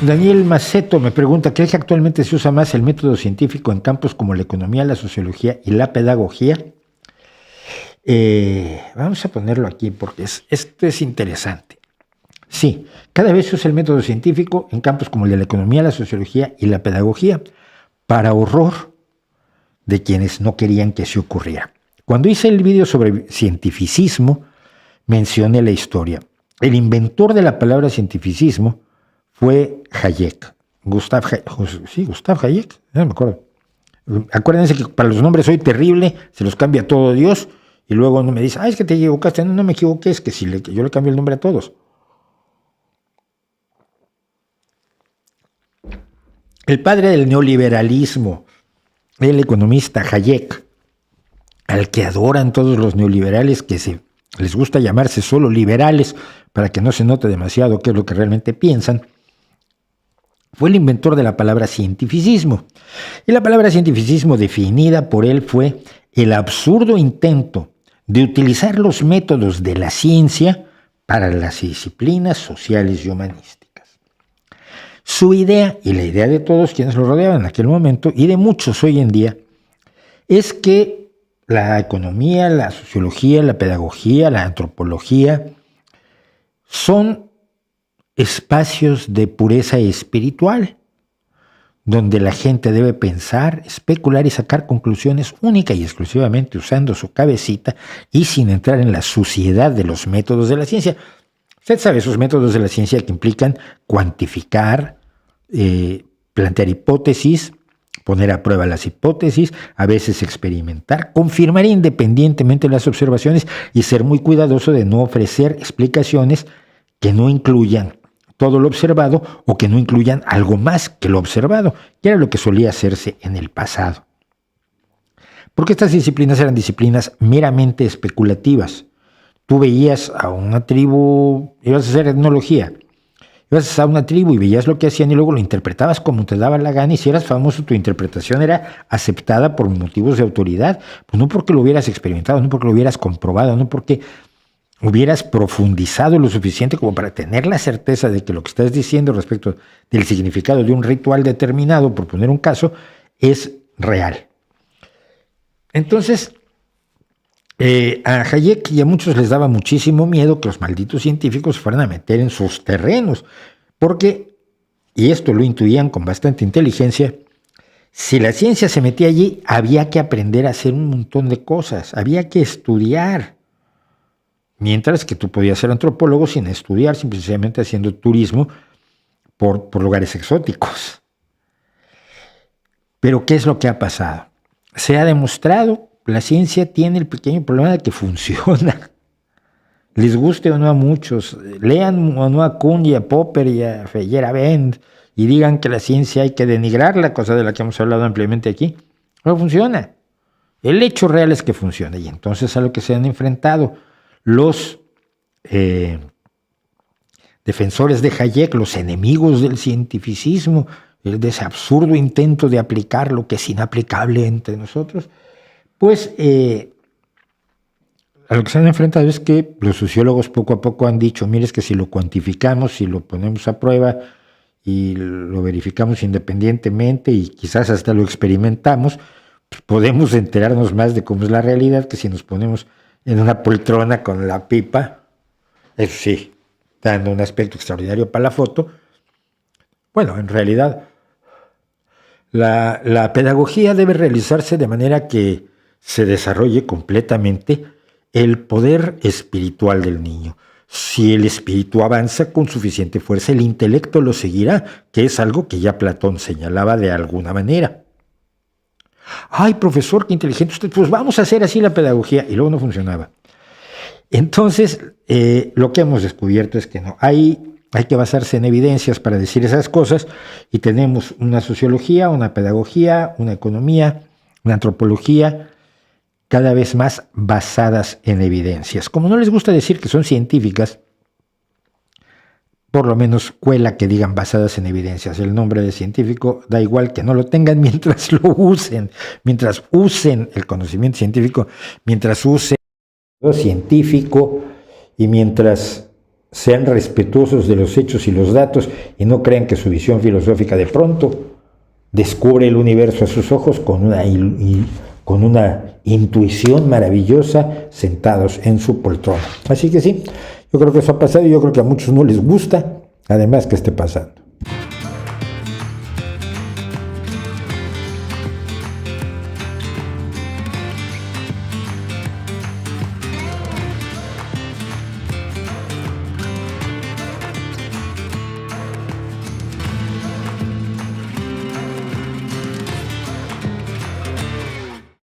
Daniel Maceto me pregunta, ¿cree que actualmente se usa más el método científico en campos como la economía, la sociología y la pedagogía? Vamos a ponerlo aquí porque esto es interesante. Sí, cada vez se usa el método científico en campos como el de la economía, la sociología y la pedagogía, para horror de quienes no querían que se ocurriera. Cuando hice el vídeo sobre cientificismo, mencioné la historia. El inventor de la palabra cientificismo fue Hayek. Gustav Hayek, no me acuerdo. Acuérdense que para los nombres soy terrible, se los cambia todo Dios, y luego no me dice, es que te equivocaste. No, no me equivoqué, es que si yo le cambio el nombre a todos. El padre del neoliberalismo, el economista Hayek, al que adoran todos los neoliberales, que les gusta llamarse solo liberales para que no se note demasiado qué es lo que realmente piensan, fue el inventor de la palabra cientificismo. Y la palabra cientificismo definida por él fue el absurdo intento de utilizar los métodos de la ciencia para las disciplinas sociales y humanísticas. Su idea, y la idea de todos quienes lo rodeaban en aquel momento, y de muchos hoy en día, es que la economía, la sociología, la pedagogía, la antropología son espacios de pureza espiritual, donde la gente debe pensar, especular y sacar conclusiones única y exclusivamente usando su cabecita y sin entrar en la suciedad de los métodos de la ciencia. Usted sabe esos métodos de la ciencia que implican cuantificar, plantear hipótesis, poner a prueba las hipótesis, a veces experimentar, confirmar independientemente las observaciones y ser muy cuidadoso de no ofrecer explicaciones que no incluyan todo lo observado o que no incluyan algo más que lo observado, que era lo que solía hacerse en el pasado. Porque estas disciplinas eran disciplinas meramente especulativas. Tú veías a una tribu, ibas a hacer etnología, ibas a una tribu y veías lo que hacían y luego lo interpretabas como te daba la gana, y si eras famoso tu interpretación era aceptada por motivos de autoridad, pues no porque lo hubieras experimentado, no porque lo hubieras comprobado, no porque hubieras profundizado lo suficiente como para tener la certeza de que lo que estás diciendo respecto del significado de un ritual determinado, por poner un caso, es real. Entonces, a Hayek y a muchos les daba muchísimo miedo que los malditos científicos fueran a meter en sus terrenos, porque, y esto lo intuían con bastante inteligencia, si la ciencia se metía allí, había que aprender a hacer un montón de cosas, había que estudiar. Mientras que tú podías ser antropólogo sin estudiar, simplemente haciendo turismo por lugares exóticos. Pero ¿qué es lo que ha pasado? Se ha demostrado, la ciencia tiene el pequeño problema de que funciona. Les guste o no a muchos, lean o no a Kuhn y a Popper y a Feyerabend y digan que la ciencia hay que denigrarla, cosa de la que hemos hablado ampliamente aquí. No funciona. El hecho real es que funciona, y entonces a lo que se han enfrentado los defensores de Hayek, los enemigos del cientificismo, de ese absurdo intento de aplicar lo que es inaplicable entre nosotros, pues a lo que se han enfrentado es que los sociólogos poco a poco han dicho, mire, es que si lo cuantificamos, si lo ponemos a prueba y lo verificamos independientemente y quizás hasta lo experimentamos, pues podemos enterarnos más de cómo es la realidad que si nos ponemos en una poltrona con la pipa, eso sí, dando un aspecto extraordinario para la foto. Bueno, en realidad, la pedagogía debe realizarse de manera que se desarrolle completamente el poder espiritual del niño. Si el espíritu avanza con suficiente fuerza, el intelecto lo seguirá, que es algo que ya Platón señalaba de alguna manera. Ay, profesor, qué inteligente usted, pues vamos a hacer así la pedagogía, y luego no funcionaba. Entonces, lo que hemos descubierto es que no, hay que basarse en evidencias para decir esas cosas, y tenemos una sociología, una pedagogía, una economía, una antropología, cada vez más basadas en evidencias. Como no les gusta decir que son científicas, por lo menos cuela que digan basadas en evidencias. El nombre de científico da igual que no lo tengan mientras lo usen, mientras usen el conocimiento científico, mientras usen lo científico y mientras sean respetuosos de los hechos y los datos y no crean que su visión filosófica de pronto descubre el universo a sus ojos con una intuición maravillosa sentados en su poltrona. Así que sí, yo creo que eso ha pasado y yo creo que a muchos no les gusta, además que esté pasando.